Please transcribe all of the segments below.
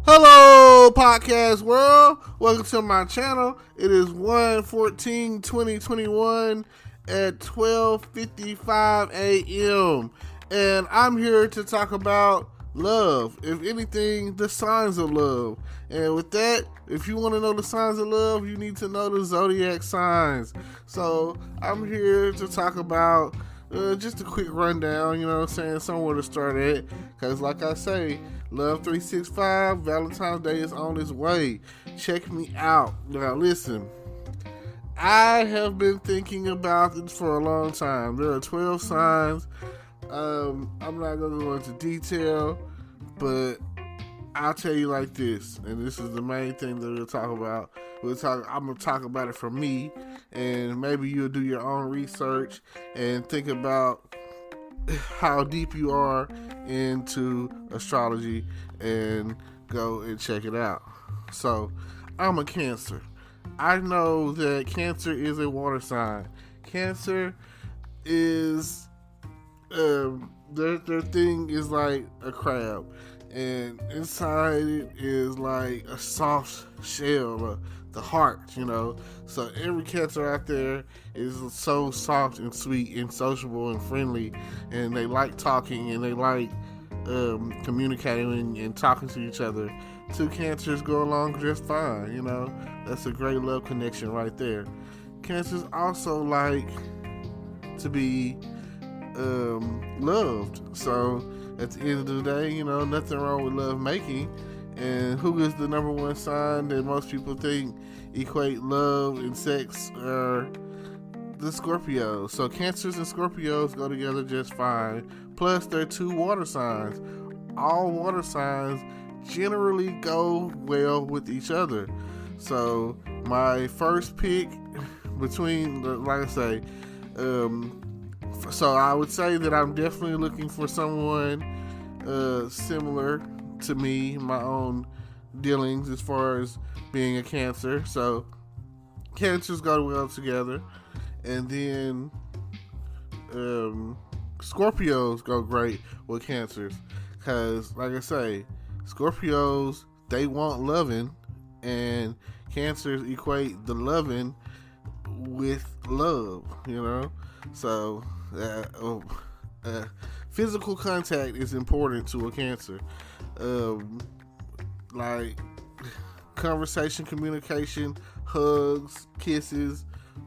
Hello, podcast world. Welcome to my channel. It is 1/14/2021 at 12:55 a.m. And I'm here to talk about love. If anything, the signs of love. And with that, if you want to know the signs of love, you need to know the Zodiac signs. So I'm here to talk about just a quick rundown, you know what I'm saying, somewhere to start at. Because like I say, Love 365, Valentine's Day is on its way. Check me out. Now listen, I have been thinking about this for a long time. There are 12 signs. I'm not going to go into detail, but I'll tell you like this, and this is the main thing that we'll talk about. I'm going to talk about it from me, and maybe you'll do your own research and think about how deep you are into astrology and go and check it out. So, I'm a Cancer. I know that Cancer is a water sign. Cancer is their thing is like a crab, and inside it is like a soft shell, the heart, you know. So every Cancer out there is so soft and sweet and sociable and friendly, and they like talking and they like communicating and talking to each other. Two Cancers go along just fine, you know. That's a great love connection right there. Cancers also like to be loved. So at the end of the day, you know, nothing wrong with love making. And who is the number one sign that most people think equate love and sex? Are the Scorpios. So Cancers and Scorpios go together just fine. Plus, they're two water signs. All water signs generally go well with each other. So my first pick between, like I say, so I would say that I'm definitely looking for someone similar to me, my own dealings as far as being a Cancer. So Cancers go well together, and then Scorpios go great with Cancers, because like I say, Scorpios, they want loving, and Cancers equate the loving with love, you know. So physical contact is important to a Cancer. Like conversation, communication, hugs, kisses,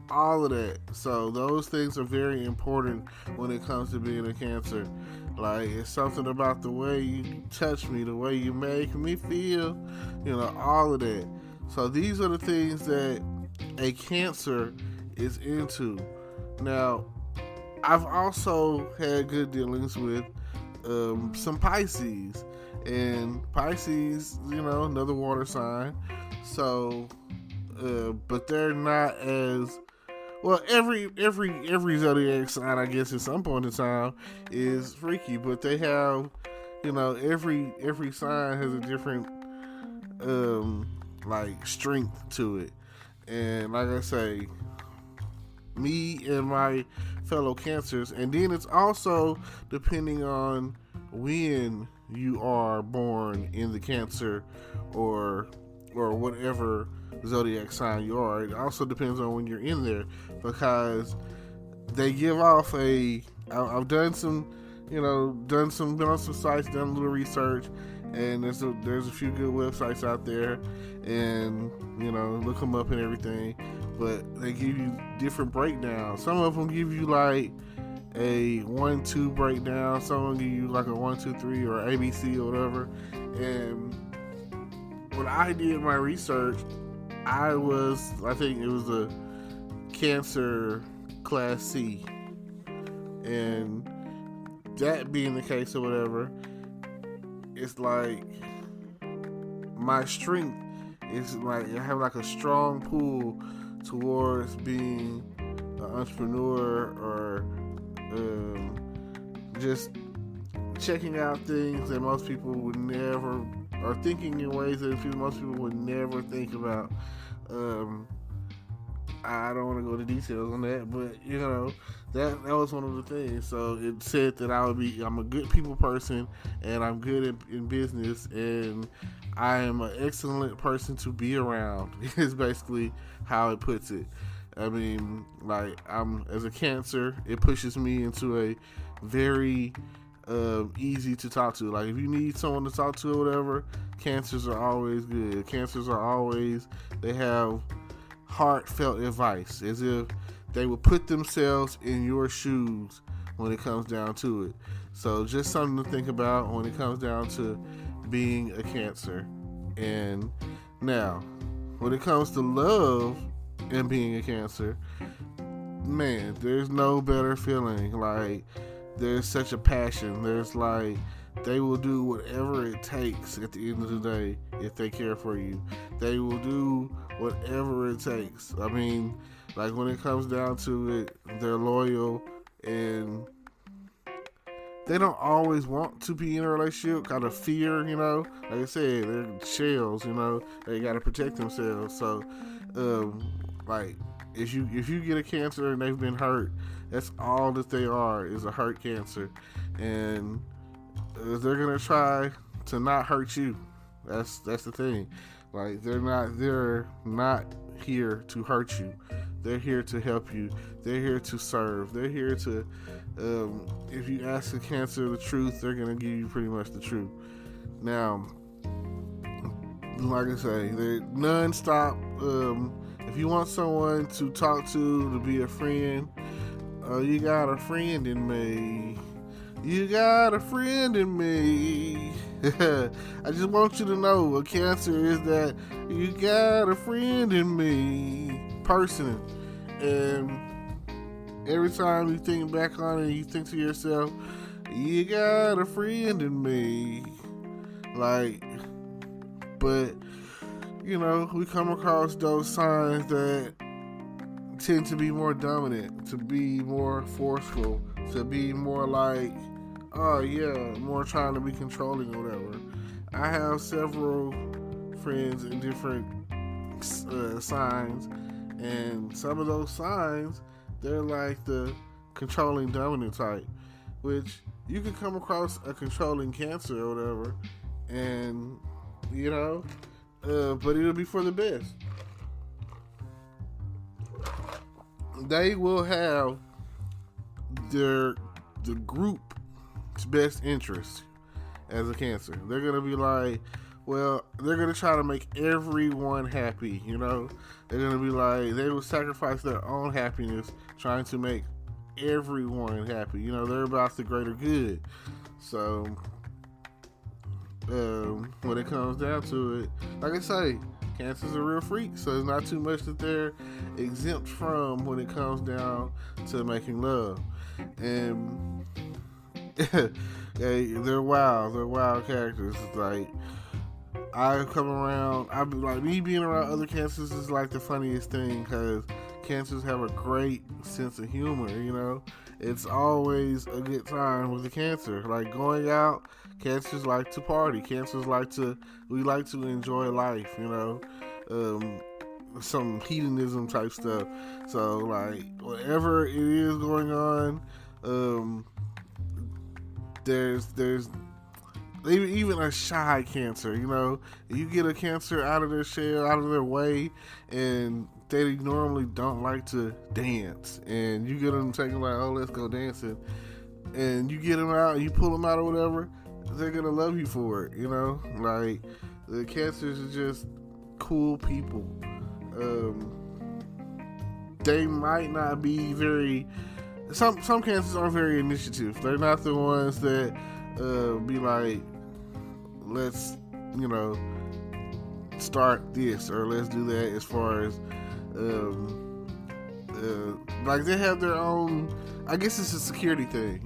all of that. So those things are very important when it comes to being a Cancer. Like, it's something about the way you touch me, the way you make me feel, you know, all of that. So these are the things that a Cancer is into. Now, I've also had good dealings with some Pisces. And Pisces, you know, another water sign. So, but they're not as well. Every zodiac sign, I guess, at some point in time is freaky. But they have, you know, every sign has a different like strength to it. And like I say, me and my fellow Cancers, and then it's also depending on when you are born in the Cancer or whatever zodiac sign you are. It also depends on when you're in there, because they give off I've done some, you know, been on some sites, done a little research, and there's a few good websites out there, and you know, look them up and everything. But they give you different breakdowns. Some of them give you like a 1-2 breakdown. Some will give you like a 1-2-3 or ABC or whatever. And when I did my research, I think it was a Cancer Class C. And that being the case or whatever, it's like my strength is like, I have like a strong pull towards being an entrepreneur, or just checking out things that most people would never, or thinking in ways that most people would never think about. I don't want to go into details on that, but that was one of the things. So it said that I'm a good people person, and I'm good in business, and I am an excellent person to be around. Is basically how it puts it. I mean, like, as a Cancer, it pushes me into a very easy to talk to. Like, if you need someone to talk to or whatever, Cancers are always good. Cancers are always, they have heartfelt advice, as if they would put themselves in your shoes when it comes down to it. So just something to think about when it comes down to being a Cancer. And now, when it comes to love and being a Cancer, man, there's no better feeling. Like, there's such a passion. There's like, they will do whatever it takes at the end of the day if they care for you. They will do whatever it takes. I mean, like, when it comes down to it, they're loyal, and they don't always want to be in a relationship, kind of fear, Like I said, they're shells, They got to protect themselves. So, like, if you get a Cancer and they've been hurt, that's all that they are, is a hurt Cancer. And they're gonna try to not hurt you. That's the thing. Like, they're not here to hurt you. They're here to help you. They're here to serve. They're here to, if you ask a Cancer the truth, they're gonna give you pretty much the truth. Now, like I say, they're non-stop. If you want someone to talk to be a friend, you got a friend in me. You got a friend in me. I just want you to know, a Cancer is that you got a friend in me person. And every time you think back on it, you think to yourself, you got a friend in me. Like, but, we come across those signs that tend to be more dominant, to be more forceful, to be more like, more trying to be controlling or whatever. I have several friends in different signs, and some of those signs, they're like the controlling dominant type, which you can come across a controlling Cancer or whatever, and but it'll be for the best. They will have the group's best interest as a Cancer. They're gonna be like, well, they're gonna try to make everyone happy. They're gonna be like, they will sacrifice their own happiness trying to make everyone happy. They're about the greater good. So when it comes down to it, like I say, Cancer's a real freak, so there's not too much that they're exempt from when it comes down to making love. And they're wild characters. Like, I come around, I be like, me being around other Cancers is like the funniest thing, because Cancers have a great sense of humor. It's always a good time with the Cancer. Like, going out, Cancers like to party. We like to enjoy life, some hedonism type stuff. So, like, whatever it is going on, there's even a shy Cancer, you get a Cancer out of their shell, out of their way, and they normally don't like to dance, and you get them taking like, oh, let's go dancing, and you get them out, you pull them out or whatever, they're gonna love you for it. Like, the Cancers are just cool people. They might not be very, some Cancers aren't very initiative. They're not the ones that be like, let's start this or let's do that, as far as like, they have their own, I guess it's a security thing.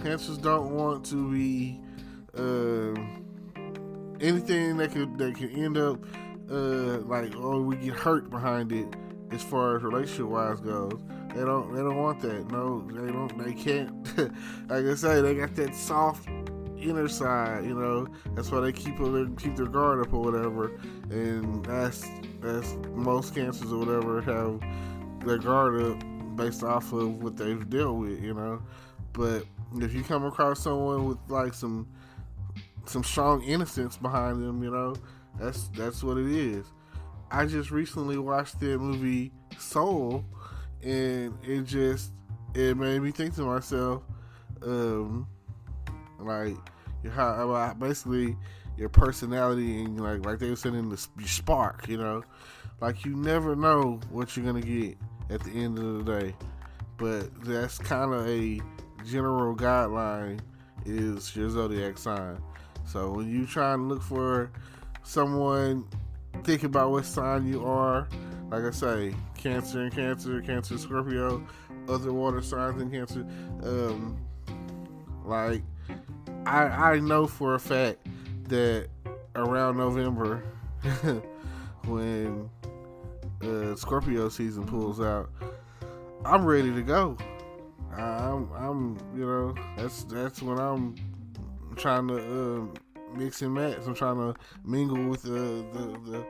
Cancers don't want to be anything that could end up like, oh, we get hurt behind it, as far as relationship wise goes. They don't want that. No, they can't. Like I say, they got that soft inner side, that's why they keep their guard up or whatever. And that's most Cancers or whatever have their guard up based off of what they've dealt with, you know. But if you come across someone with like some strong innocence behind them, you know, that's what it is. I just recently watched that movie Soul, and it made me think to myself, like how basically your personality and like they were saying in the spark, you know, like you never know what you're gonna get at the end of the day. But that's kind of a general guideline is your zodiac sign. So when you try and look for someone, think about what sign you are. Like I say, Cancer, Scorpio, other water signs in Cancer. Like I know for a fact that around November, when Scorpio season pulls out, I'm ready to go. I'm you know, that's when I'm trying to mix and match. I'm trying to mingle with the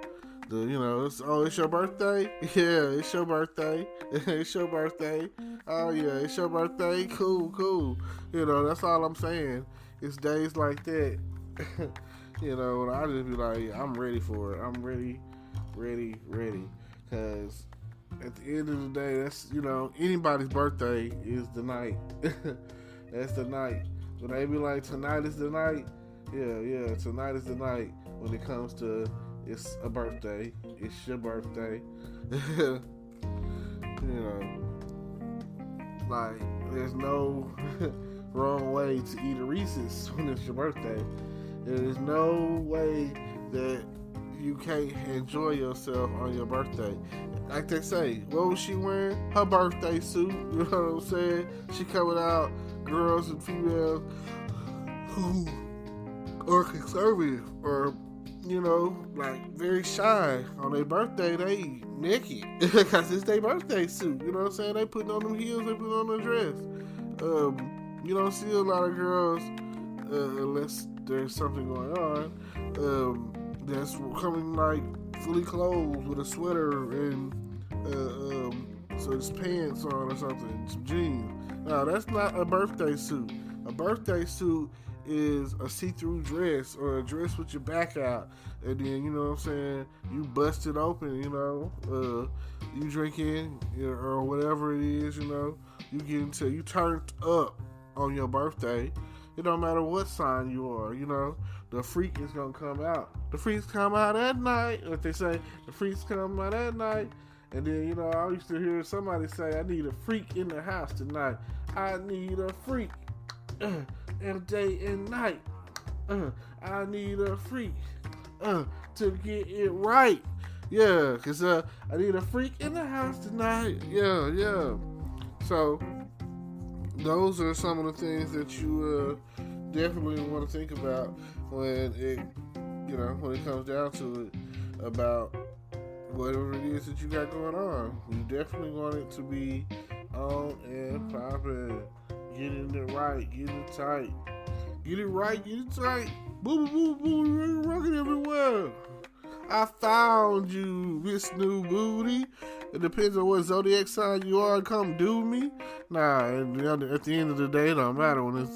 you know, it's your birthday? Yeah, it's your birthday. It's your birthday. Oh yeah, it's your birthday. Cool. You know, that's all I'm saying. It's days like that. You know, and I just be like, I'm ready for it. I'm ready. Cause at the end of the day, that's, you know, anybody's birthday is the night. That's the night. When they be like, tonight is the night. Yeah, tonight is the night when it comes to it's a birthday. It's your birthday. You know, like, there's no wrong way to eat a Reese's when it's your birthday. There is no way that you can't enjoy yourself on your birthday. Like they say, what was she wearing? Her birthday suit. You know what I'm saying? She coming out, girls and females who are conservative or, you know, like very shy on their birthday, they naked because it's their birthday suit. You know what I'm saying? They putting on them heels, they putting on the dress. You don't see a lot of girls unless there's something going on. That's coming like fully clothed with a sweater and so it's pants on or something, some jeans. No, that's not a birthday suit. A birthday suit is a see-through dress or a dress with your back out, and then, you know what I'm saying, you bust it open, you know, you drinking, you know, or whatever it is, you know, you turned up on your birthday. It don't matter what sign you are, you know, the freak is gonna come out. The freaks come out at night. What they say, the freaks come out at night. And then, you know, I used to hear somebody say, I need a freak in the house tonight. I need a freak and day and night. I need a freak to get it right. Yeah, because I need a freak in the house tonight. Yeah. So, those are some of the things that you definitely want to think about when it comes down to it, about whatever it is that you got going on. You definitely want it to be on and popping. Getting it right, getting it tight. Get it right, get it tight. Boo, rocking everywhere. I found you, Miss New Booty. It depends on what zodiac sign you are. Come do me. Nah, at the end of the day, it don't matter when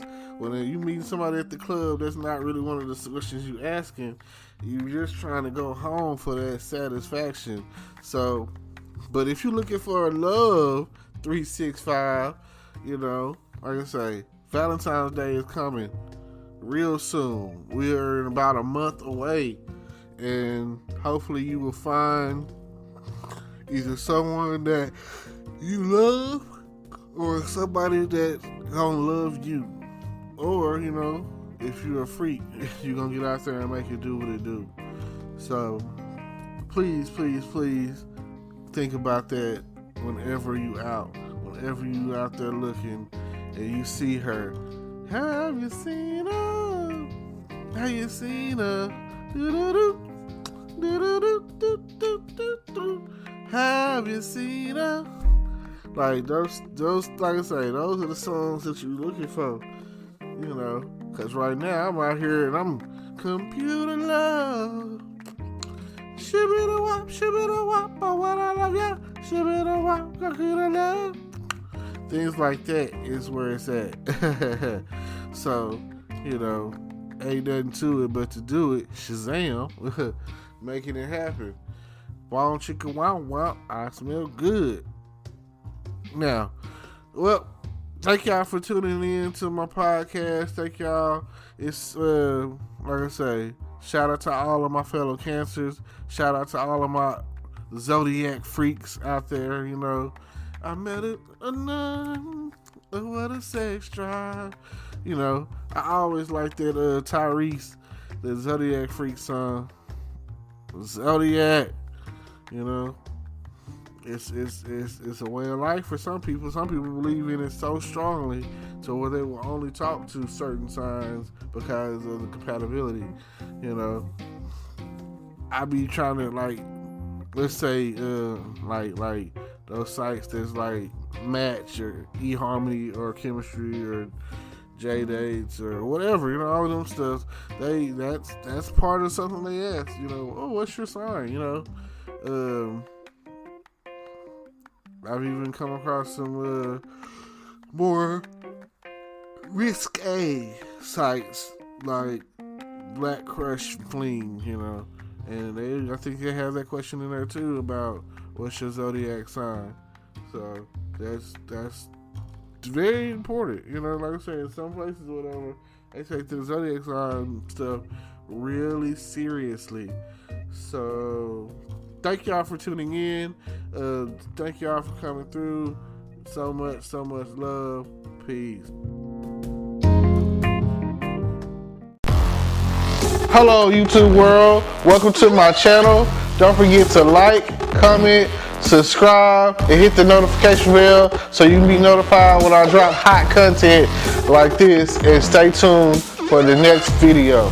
you meet somebody at the club. That's not really one of the questions you asking. You just trying to go home for that satisfaction. So, but if you're looking for a love 365, you know, like I say, Valentine's Day is coming real soon. We are about a month away, and hopefully you will find either someone that you love or somebody that's gonna love you. Or, you know, if you're a freak, you're gonna get out there and make it do what it do. So please think about that whenever you out there looking and you see her. Have you seen her? Have you seen her? Have you seen her? Like those, like I say, those are the songs that you're looking for. You know, because right now I'm out here and I'm computer love. Shibida wop, but what I love ya. Shibida wop, I love. Things like that is where it's at. So, you know, ain't nothing to it but to do it. Shazam. Making it happen. Wow, chicka wow wow. I smell good. Now, well, thank y'all for tuning in to my podcast. Thank y'all. It's like I say, shout out to all of my fellow cancers. Shout out to all of my Zodiac freaks out there. You know, I met a nun. What a sex drive. You know, I always like that Tyrese, the Zodiac freak song. Zodiac. You know, it's a way of life for some people. Some people believe in it so strongly to where they will only talk to certain signs because of the compatibility. You know, I be trying to, like, let's say like those sites that's like Match or eHarmony or Chemistry or JDates or whatever, you know, all of them stuff. That's part of something they ask. You know, oh, what's your sign? You know. I've even come across some more risque sites like Black Crush Fling, you know, and I think they have that question in there too about what's your zodiac sign. So that's very important, you know. Like I said, in some places, whatever, they take the zodiac sign stuff really seriously. So thank y'all for tuning in. Thank y'all for coming through. So much love. Peace. Hello, YouTube world. Welcome to my channel. Don't forget to like, comment, subscribe, and hit the notification bell so you can be notified when I drop hot content like this. And stay tuned for the next video.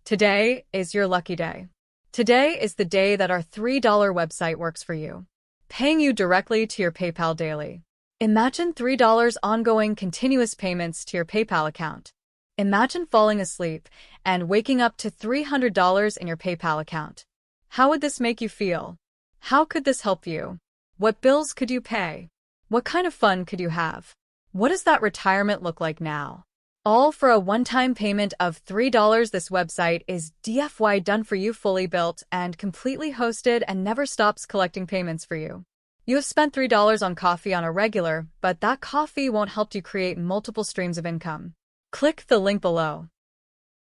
Today is your lucky day. Today is the day that our $3 website works for you, paying you directly to your PayPal daily. Imagine $3 ongoing continuous payments to your PayPal account. Imagine falling asleep and waking up to $300 in your PayPal account. How would this make you feel? How could this help you? What bills could you pay? What kind of fun could you have? What does that retirement look like now? All for a one-time payment of $3. This website is DFY done for you, fully built and completely hosted, and never stops collecting payments for you. You have spent $3 on coffee on a regular, but that coffee won't help you create multiple streams of income. Click the link below.